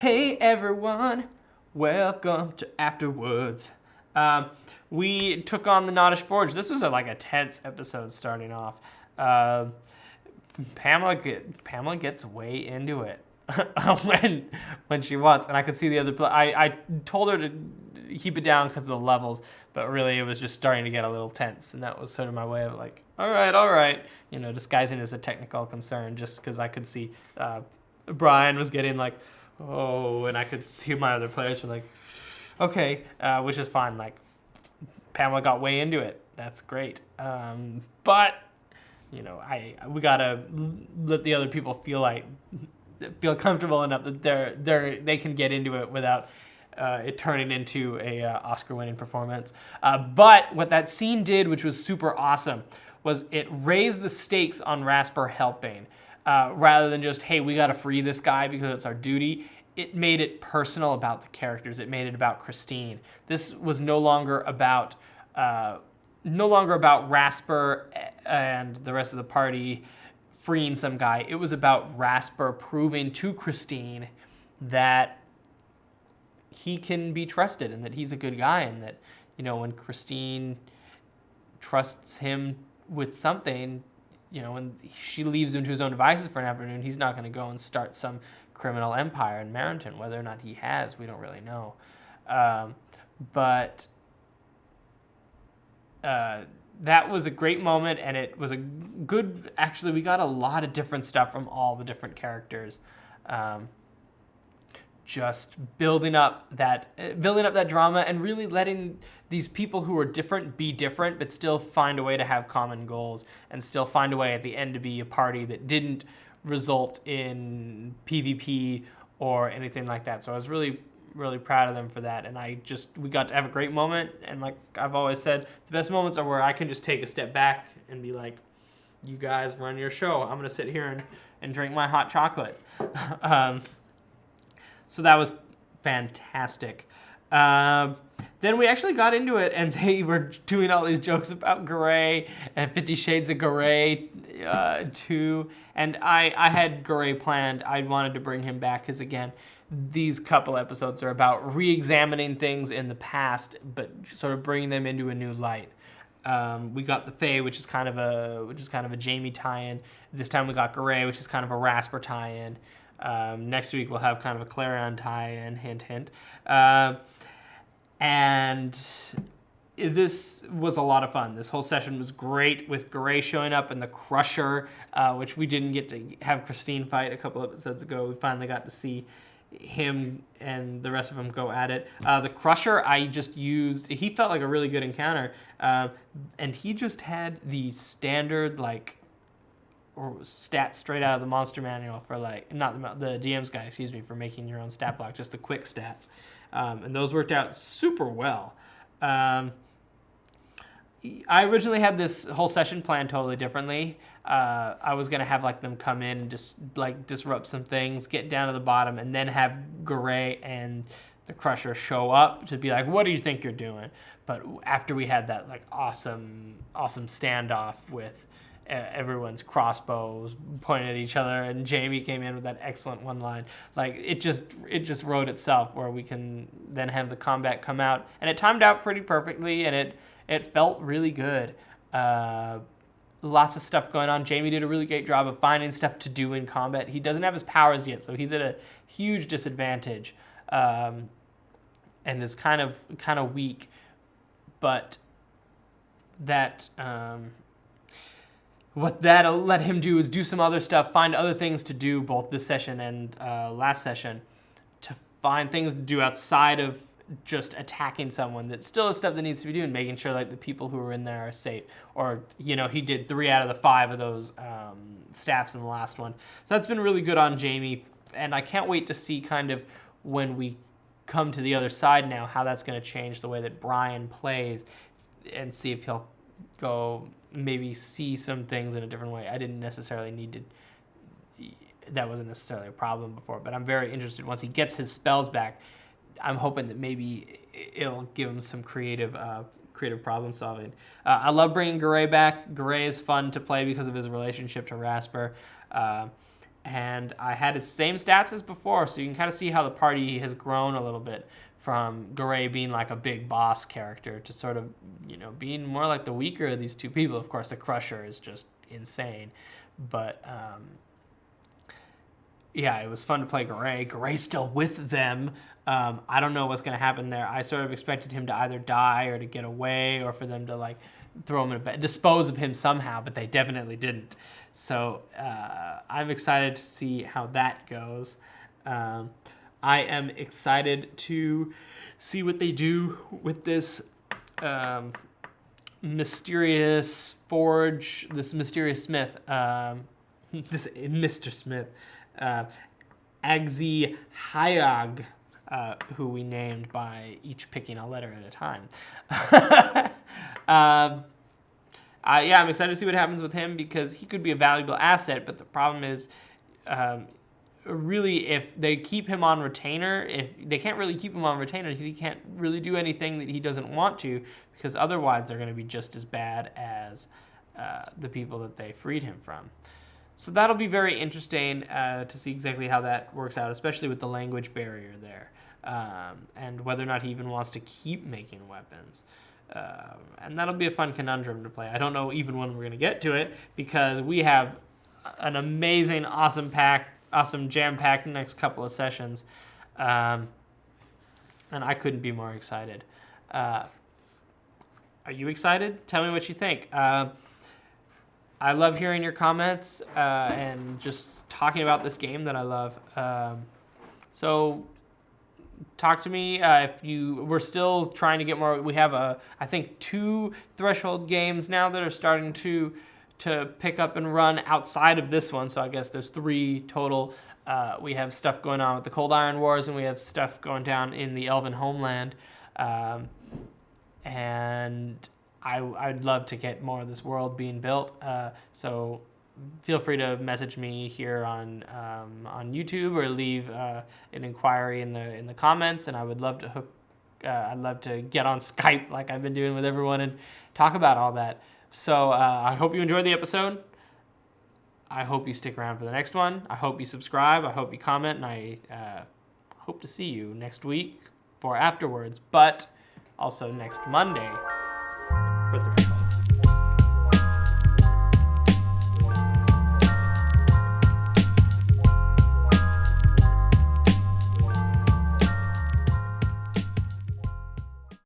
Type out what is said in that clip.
Hey everyone, welcome to Afterwards. We took on the Nottish Forge. This was like a tense episode starting off. Uh, Pamela gets way into it when she wants, and I could see the other. I told her to keep it down because of the levels, but really it was just starting to get a little tense, and that was sort of my way of like, all right, disguising it as a technical concern, just because I could see Brian was getting like, oh, and I could see my other players were like, okay, which is fine. Like, Pamela got way into it. That's great. But we gotta let the other people feel comfortable enough that they can get into it without it turning into a Oscar-winning performance. But what that scene did, which was super awesome, was it raised the stakes on Rasper helping. Rather than just, hey, we got to free this guy because it's our duty. It made it personal about the characters. It made it about Christine. This was no longer about Rasper and the rest of the party freeing some guy. It was about Rasper proving to Christine that he can be trusted and that he's a good guy, and that, when Christine trusts him with something, when she leaves him to his own devices for an afternoon, he's not going to go and start some criminal empire in Merrington. Whether or not he has, we don't really know. But that was a great moment, and it was a good. Actually, we got a lot of different stuff from all the different characters. Just building up that drama and really letting these people who are different be different, but still find a way to have common goals and still find a way at the end to be a party that didn't result in PvP or anything like that. So I was really, really proud of them for that. And we got to have a great moment. And like I've always said, the best moments are where I can just take a step back and be like, you guys run your show. I'm going to sit here and drink my hot chocolate. So that was fantastic. Then we actually got into it, and they were doing all these jokes about Garay and 50 Shades of Garay 2. And I had Garay planned. I wanted to bring him back because, again, these couple episodes are about re-examining things in the past, but sort of bringing them into a new light. We got the Fae, which is kind of a Jamie tie-in. This time we got Garay, which is kind of a Rasper tie-in. Next week we'll have kind of a Clarion tie-in, hint, hint. And this was a lot of fun. This whole session was great with Garay showing up and the Crusher, which we didn't get to have Christine fight a couple episodes ago. We finally got to see him and the rest of them go at it. The Crusher I just used, he felt like a really good encounter, and he just had the standard or stats straight out of the monster manual for not the DM's guide, for making your own stat block, just the quick stats. And those worked out super well. I originally had this whole session planned totally differently. I was going to have them come in and just disrupt some things, get down to the bottom, and then have Garay and the Crusher show up to be like, what do you think you're doing? But after we had that awesome standoff with everyone's crossbows pointing at each other, and Jamie came in with that excellent one line. It just wrote itself, where we can then have the combat come out, and it timed out pretty perfectly, and it felt really good. Lots of stuff going on. Jamie did a really great job of finding stuff to do in combat. He doesn't have his powers yet, so he's at a huge disadvantage, and is kind of weak, but that. What that'll let him do is do some other stuff, find other things to do, both this session and last session, to find things to do outside of just attacking someone. That still is stuff that needs to be doing, making sure the people who are in there are safe. Or, he did 3 out of the 5 of those staffs in the last one. So that's been really good on Jamie, and I can't wait to see kind of when we come to the other side now, how that's going to change the way that Brian plays, and see if he'll go maybe see some things in a different way. I didn't necessarily need to, that wasn't necessarily a problem before, but I'm very interested once he gets his spells back. I'm hoping that maybe it'll give him some creative problem solving. I love bringing Garay back. Garay is fun to play because of his relationship to Rasper. and I had his same stats as before, so you can kind of see how the party has grown a little bit from Garay being like a big boss character to sort of, being more like the weaker of these two people. Of course, the Crusher is just insane, but yeah, it was fun to play Garay. Garay's still with them. I don't know what's going to happen there. I sort of expected him to either die or to get away, or for them to like throw him in a bed, dispose of him somehow, but they definitely didn't. So I'm excited to see how that goes. I am excited to see what they do with this mysterious forge, this mysterious smith, this Mr. Smith, Agzi Hayag, who we named by each picking a letter at a time. Yeah, I'm excited to see what happens with him because he could be a valuable asset, but the problem is, really, if they keep him on retainer, if they can't really keep him on retainer, he can't really do anything that he doesn't want to, because otherwise they're going to be just as bad as the people that they freed him from. So that'll be very interesting to see exactly how that works out, especially with the language barrier there, and whether or not he even wants to keep making weapons. And that'll be a fun conundrum to play. I don't know even when we're going to get to it, because we have an amazing, awesome jam-packed next couple of sessions, and I couldn't be more excited. Are you excited? Tell me what you think. I love hearing your comments and just talking about this game that I love. So talk to me if we're still trying to get more. We have I think 2 Threshold games now that are starting to pick up and run outside of this one. So I guess there's 3 total. We have stuff going on with the Cold Iron Wars, and we have stuff going down in the Elven Homeland. And I'd love to get more of this world being built. So feel free to message me here on YouTube, or leave an inquiry in the comments, and I would love to I'd love to get on Skype like I've been doing with everyone and talk about all that. So I hope you enjoyed the episode. I hope you stick around for the next one. I hope you subscribe. I hope you comment, and I hope to see you next week for Afterwards, but also next Monday for the